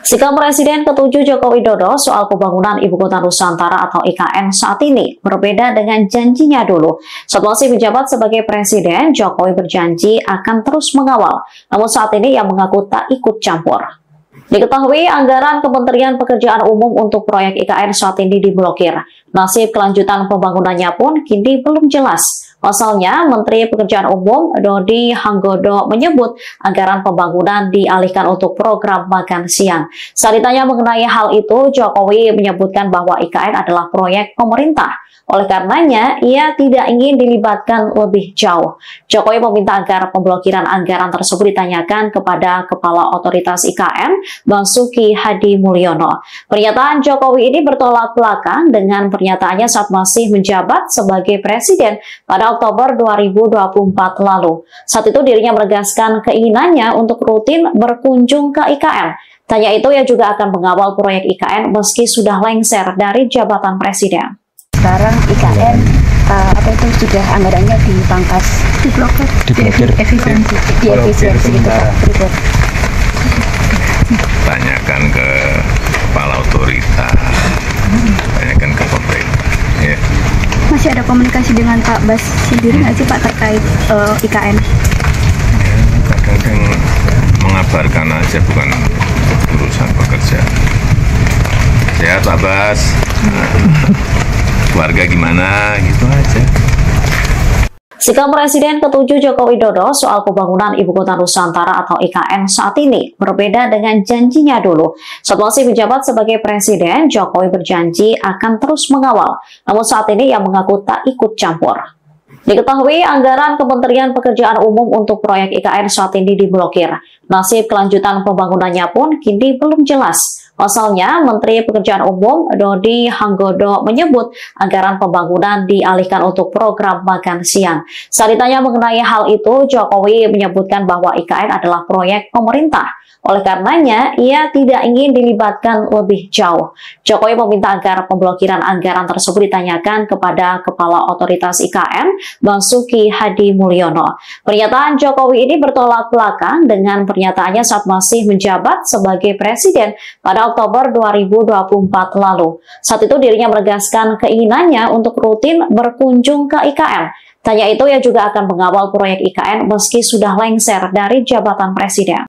Sikap Presiden ke-7 Joko Widodo soal pembangunan Ibu Kota Nusantara atau IKN saat ini berbeda dengan janjinya dulu. Saat masih menjabat sebagai Presiden, Jokowi berjanji akan terus mengawal. Namun saat ini ia mengaku tak ikut campur. Diketahui anggaran Kementerian Pekerjaan Umum untuk proyek IKN saat ini diblokir. Nasib kelanjutan pembangunannya pun kini belum jelas. Pasalnya, Menteri Pekerjaan Umum Dodi Hanggodo menyebut anggaran pembangunan dialihkan untuk program makan siang. Saat ditanya mengenai hal itu, Jokowi menyebutkan bahwa IKN adalah proyek pemerintah. Oleh karenanya, ia tidak ingin dilibatkan lebih jauh. Jokowi meminta agar pemblokiran anggaran tersebut ditanyakan kepada Kepala Otoritas IKN, Basuki Hadi Mulyono. Pernyataan Jokowi ini bertolak belakang dengan pernyataannya saat masih menjabat sebagai Presiden pada Oktober 2024 lalu. Saat itu dirinya menegaskan keinginannya untuk rutin berkunjung ke IKN. Tanya itu, ia juga akan mengawal proyek IKN meski sudah lengser dari jabatan Presiden. Sekarang IKN sudah anggarannya dipangkas, diblokir, diefisiensi gitu Pak. Tanyakan ke Kepala Otoritas, tanyakan ke pemerintah. Ya. Masih ada komunikasi dengan Pak Bas sendiri nggak sih Pak terkait IKN? Ya, kadang-kadang mengabarkan aja, bukan urusan pekerjaan. Sehat Pak Bas. Keluarga gimana, gitu aja. Sikap Presiden ke-7 Joko Widodo soal pembangunan Ibu Kota Nusantara atau IKN saat ini berbeda dengan janjinya dulu. Saat masih menjabat sebagai Presiden, Jokowi berjanji akan terus mengawal. Namun saat ini ia mengaku tak ikut campur. Diketahui anggaran Kementerian Pekerjaan Umum untuk proyek IKN saat ini diblokir. Nasib kelanjutan pembangunannya pun kini belum jelas. Pasalnya, Menteri Pekerjaan Umum Dodi Hanggodo menyebut anggaran pembangunan dialihkan untuk program makan siang. Saat ditanya mengenai hal itu, Jokowi menyebutkan bahwa IKN adalah proyek pemerintah. Oleh karenanya, ia tidak ingin dilibatkan lebih jauh. Jokowi meminta agar pemblokiran anggaran tersebut ditanyakan kepada Kepala Otoritas IKN, Basuki Hadi Mulyono. Pernyataan Jokowi ini bertolak belakang dengan pernyataannya saat masih menjabat sebagai Presiden pada Oktober 2024 lalu. Saat itu dirinya menegaskan keinginannya untuk rutin berkunjung ke IKN. Tanya itu, ia juga akan mengawal proyek IKN meski sudah lengser dari jabatan Presiden.